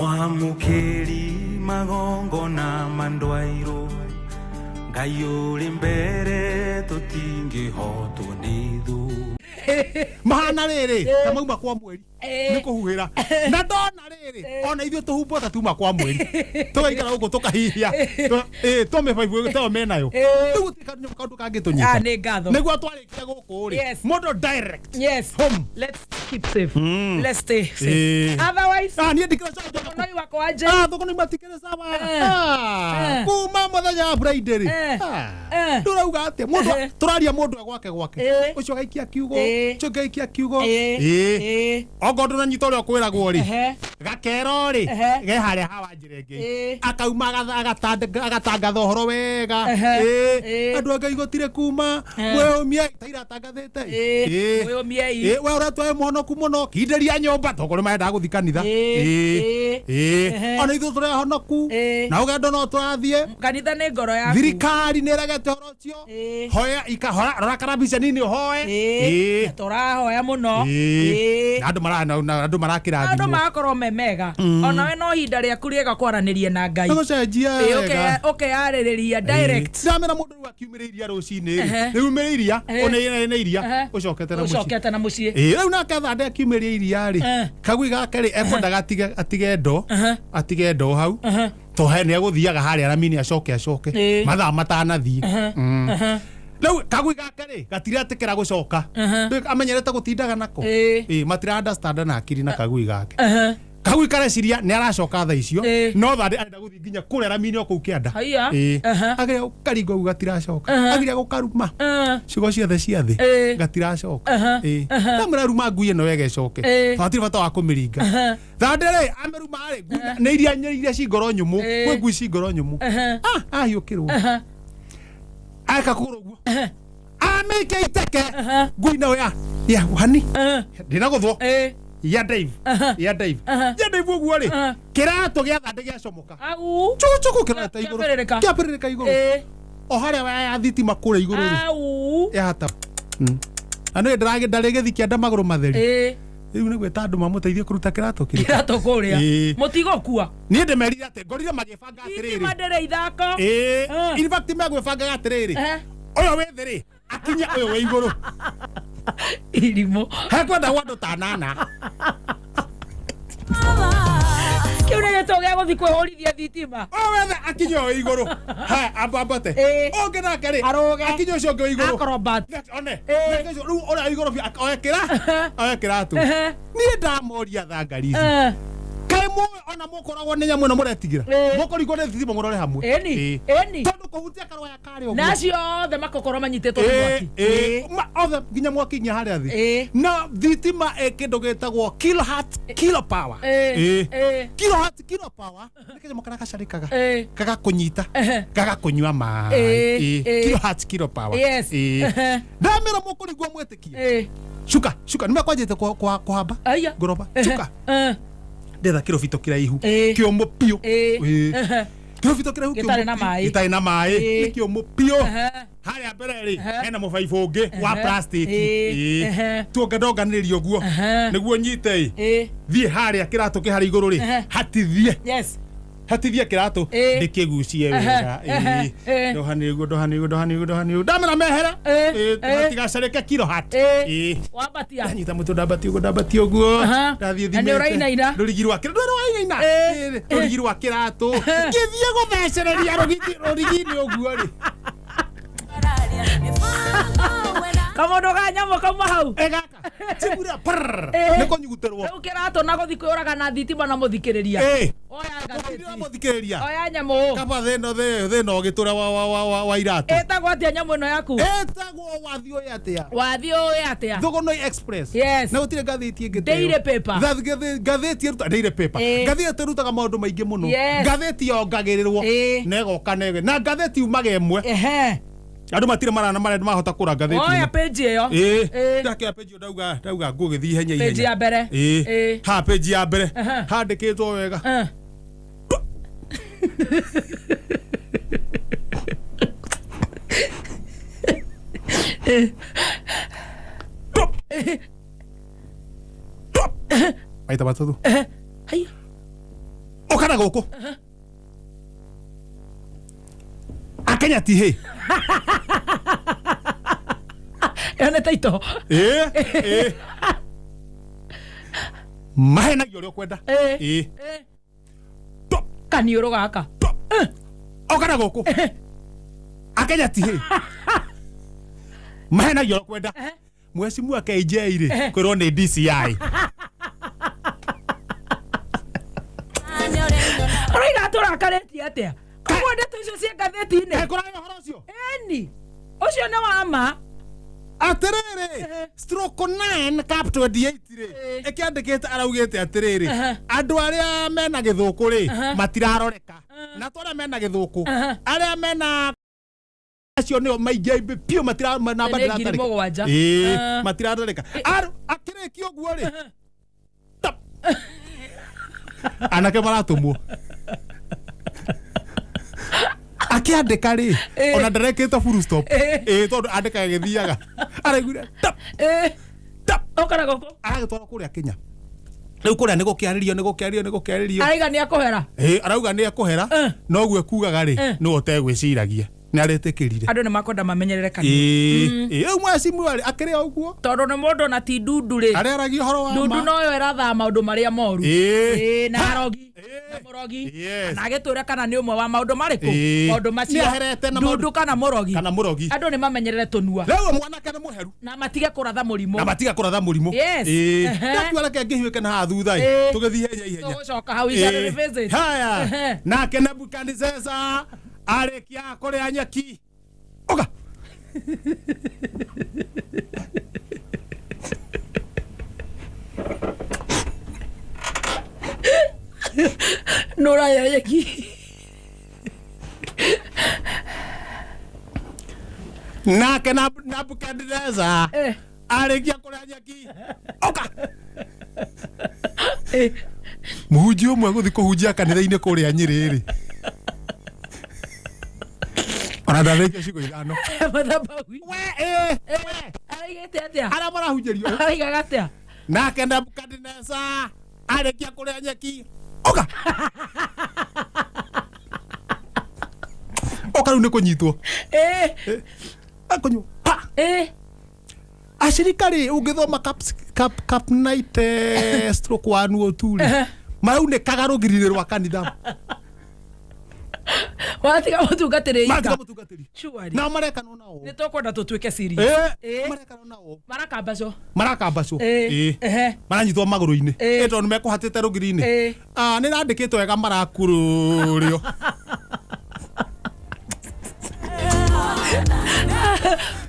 Mwamukiri magongo na mandwairo Ngai uri mbere tutingihotwo ni thu mahana riri tamauma kwa mweri nikuhuhira na ndona riri ona ithio tuhumbo tatuma kwa mweri tugaikara guko tukahihia tome faivu teo menayo riu tikanu kandu kangitunyita ni ngatho niguo twarikia guku ri mondo direct home let's keep safe let's stay safe otherwise ni ndikira thoko wako aje thoko ni matikire sawa kuma muthenya Friday ri turauga ati mundu turaria mundu gwake ucio gaikia kiugo chogaikia kiugo ogondo na nyito rio kwiragwo ri gakero ri ge haria hawanjirenge akauma agatangatha horo wega andu angai gotire kuma mweyumia taira tangathete mweyumia we uratwae muhonoku muno kinderia nyumba toko ni maenda guthi kanitha ona ithu turi honoku na ugendo no turathie kanitha ni ngoro yaku thirikari ni regete horo ucio hoya ikahora rora karabisha nini hoye turahoya muno andu marakira andu makorwo memega ona we no hinda riaku riega kwaranirie na Ngai gucenjia ukeyaririria direct ndamera mundu akiumiriria rucini riu miriria ona iria ucokete na mucii riu nake thande akiumiria iria ri kagui gake ri ekwendaga atige ndo hau tohe ni eguthiaga haria ramini acoke mathaa matanathii Leu kagui gake ri gatire atikira gucoka amenyerete gutindaga nako matira understand na akiri na kagui gake kagui kareciria ni aracoka tha icio no thande arenda guthi nginya kurera mini oku kianda agire karingo gatiracoka agire gukaruma cigo ciothe ciathi gatiracoka tamira ruma ngui ino wege coke twatire bata wa kumiringa thande ri ameruma ri ni iria nyeri cingoro nyumu kwe ngui cingoro nyumu ahiukirwo aka kuruguo ameke iteke ngui no ya wani ndina guthwo ya Dave guo ri kirato gia thande gia comoka chuchu kirata iguru kiapiririka iguru o haria ya thitima kure iguru ri ya hata anu ndarage thikia maguru matheri riu ni gweta andu mamuteithie kuruta kirato kuria mutigo kuwa ni ndemerire ate ngorire magibanga atiriri madere ithako in fact magwibanga atiriri oyo wetheri akinya oyo we iguru irimo hakwenda wandu tanana kiure toge guthi kwihorithia thitima wethe akinya oyo iguru ha ambambate onge nake ri akinya ucio ngi iguru acrobat one riu ora iguru oyekira tu ni ndamoria thangari kai mu ona mukoragwo ni nyamu no muretigira mukorigwo ni thitima murore hamwe eni tondu kuhutia karwa ya kare ogwo nacio othe makokoro manyitetwo mwaki othe nginya mwaki nya haria thi na thitima kindu gitagwo kilowatt power nikeje mukana gacarikaga kaga kunyita kaga kunywa mai kilowatt ndamira mukurigwo mwetikie shuka nimakwanjite kuhamba ngoroba shuka ndetha kirobito kiraihu kiomo pio kirobito kiraihu gitari na mai kiomo pio haria mbere ri hena mubaibu ungi wa plastic tuongendonganirio guo niguo nyite thie haria kiratu kihari iguru ri hatithie hatithie kiratu ndikigucie wega ndohaniriguo ndamera mehera hatigacareke kilowatt wabatia nyita mutu ndabati uguo ndathie thimete rurigi rwa kiratu ngithie guthecereria rurigi ni uguo ri kamondo ga nyamo kama hau gaka tibura niko nyuguterwo ukirato na guthi kwiraga na thitima na muthikiriria oya muthikiriria oya nyamo kaba theno gitura wa iratu etagwo atia nyamo ino yaku etagwo wathio atia Thogono Express na gutire ngatheti ngite daily paper ngatheti ruta daily paper ngatheti rutaga maundu maingi muno ngatheti yongagirirwo negoka nege na ngatheti umaga emwe andu matire marana mahota kura ngatheti oya page iyo ndakira page ndauga ngugithi henya ihenya page ya mbere ha page ya mbere handikitwo wega Ahí está pasando. Ahí. Okana goko. Akenya tihe. Ene taito. Mahena yore kwenda. Top kanioro gaka. Okana goko. Akenya tihe. Mahena yore kwenda. Mwesimu akaije ire kwero ni DCI. Oiga turakareti atia. Kwa ndeto icio cia gatheti-inĩ. Kora horo ucio. Eni. Ucio ni wa ma. Atiriri. Stroke 9 cap 28 ri. Ekiandikite araugite atiriri. Andu aria mena githuku ri matiraroreka. Na tore mena githuku. Aria mena acio nio maingĩ pio matira na bandira tarika. Matiraroreka. Akiriki oguo ri. Anake maratumwo. Akiandika ri ona ndarekete full stop tondu andika githiaga araigure tap okara goko aragitwara kuria Kenya riu kuria ni gukiaririo aiga ni akuhera arauga ni akuhera no gwe kugaga ri no otegwiciragia ni aretikirire andu ni makonda mamenyerere kanyu riu mwasimu ari akiri oguo tondu ni mundu na ti ndundu ri areragia uhoro wa ma ndundu no yo iratha maundu maria moru na arogi na murogi na agitura kana ni umwe wa maundu mariku maundu macio ndundu kana murogi andu ni mamenyerere tunua riu mwanake ni muheru na matige kuratha murimu ndakwara ke ngihiweke na ha thutha tugithie ihenya tugucoka hau igare visit haya nake Nebukadnezar arekia kuria nyeki oka Nora ya nyeki nake Nebukadnezar arekia kuria nyeki oka muhunjia umwe guthi kuhunjia kanitha-ini kuria Nyeri ona ndatheke cigo ithano mathabawi we aigete atia ara marahunjirio aigaga atia nake Nebukadnezar arekia kuria nyeki oka oka riu ni kunyitwo akonyo pa ashirikari ungithoma cap night stroke 102 mau ni kagarugirire rwa kanitha watiga mutungatiri shuari na marekano nao ni tukwenda tutwike serious marekano nao marakabaco maranyitwo maguru-ini tondu mekuhatite rugiri-ini ni randikitwo wega marakururio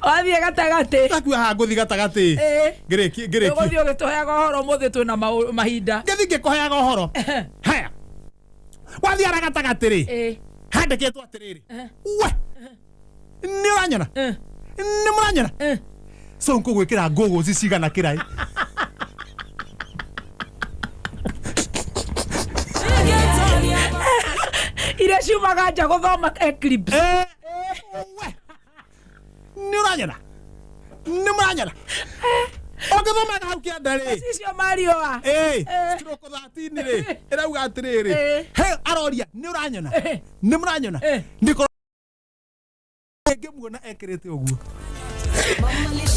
wathie gatagati takua ha nguthi gatagati ngiriki uguthie ugituheaga uhoro muthi twina mahinda ngithi ngikuheaga uhoro haya wathie ara gatagati ri handikitwo atiriri we ni uranyona ni muranyona so nkugwikira ngogo cicigana kirai ire ciumaga nja guthoma eclipse we ni uranyona ni muranyona ogithomaga hau kianda ri cicio marioa stroke 13 ri irauga atiriri he aroria ni uranyona ni muranyona ndiko ngimuona ekirite uguo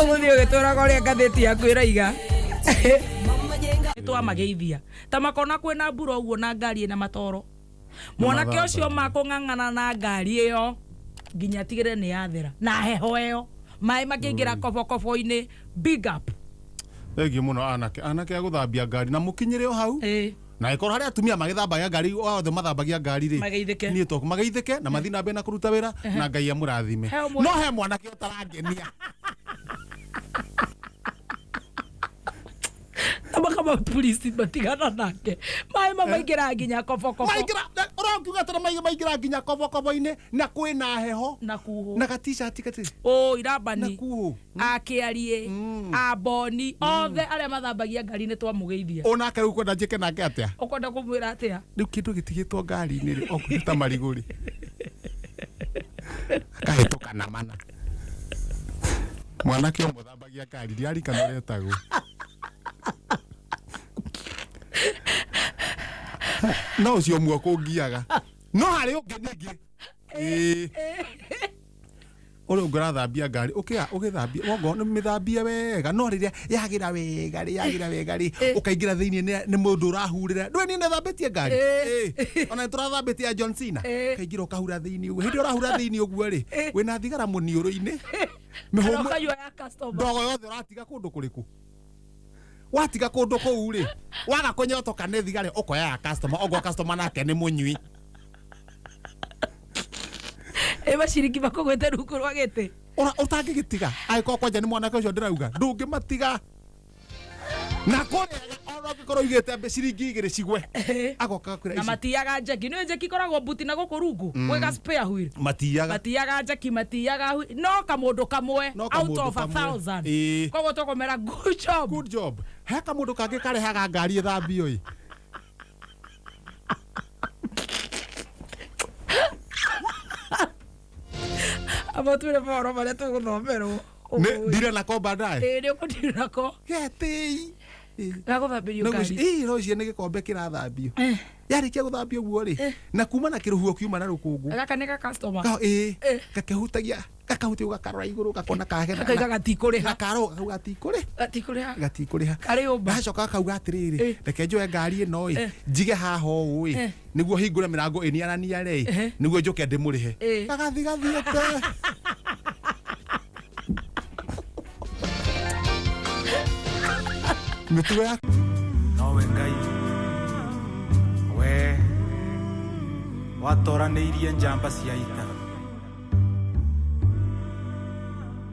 uguthie ugituraga uria ngatheti yaku iraiga twamageithia ta makona kwina mbura uguo na ngari ina matoro mwanake ucio makung'ang'ana na ngari iyo nginya tigire ni yathera na heho iyo mai makingira kobo-kobo-ini big up thegi muno anake aguthambia ngari na mukinyire o hau na ikoro haria atumia magithambagia ngari othe mathambagia ngari ri ni to mageithike na mathina be na kuruta wira na Ngai amurathime no he mwanake utarangenia kama polisi batigana nake mai mamaingira nginya kobo-kobo maingira urongiuga tara maingira nginya kobo-kobo-ini na kwina heho na kuho na t-shirt kati irabani na kuho akiarie aboni othe aria mathambagia ngari ni twamugeithia onake ukwenda njike nake atia ukwenda kumwira atia riu kindu gitigitwo ngari-ini ri okuruta mariguri akahituka na mana mwanake omuthambagia ngari ndiarikana uria etagwo no ucio muoko ngiaga no hari ungi ningi uri ngurathambia ngari ukithambia wogo ni mithambia wega no riria yagira wega ri ukaingira thiini ni mundu urahurira ndwe ni nethambitie ngari ona turathambitie John Cena kaingira ukahura thiini uguo hindi urahura thiini uguo ri wina thigara muniuru-ini mihumu ndogo yothe uratiga kundu kuriku watiga kundu kuu ri waga kunyotoka ni thigara ukoya ya customer ogo customer nake ni munyui eba shiriki bakogwete ruko rwagete ora utangigitiga aiko kwanja ni mwana kacio ndirauga ndungimatiga na kore ora gikoro igete mbe ciringi igiri cigwe agoka kwira na matiaga njeki ni njeki koragwo buti na guku rungu wega spare wheel matiaga njeki matiaga no kamundu kamwe out of 1000 kogo tokomera good job he kamundu kangi karehaga ngari ithambio i aba twire boro bare tuguthomerwo ndire nako baadaye ni ukundire nako geti gaguthambirio ngari no cie ni gikombe kirathambio yarikia guthambio guo ri na kuma na kiruhuo kiuma na rukungu gaka ni ga customer gakihutagia gakahutia gakarora iguru gakona kahena kaiga gatikuriha gakaro gatikuriha kari umba gacoka kauga atiriri reke njoe ngari ino i njige haha ui niguo hingure mirango iniarania ri niguo njoke ndimurihe gagathigathiete mitugo ya nowe ngai we watoranĩirie njamba cia ita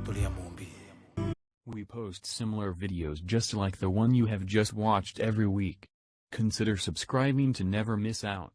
tulia mumbi. We post similar videos just like the one you have just watched every week. Consider subscribing to never miss out.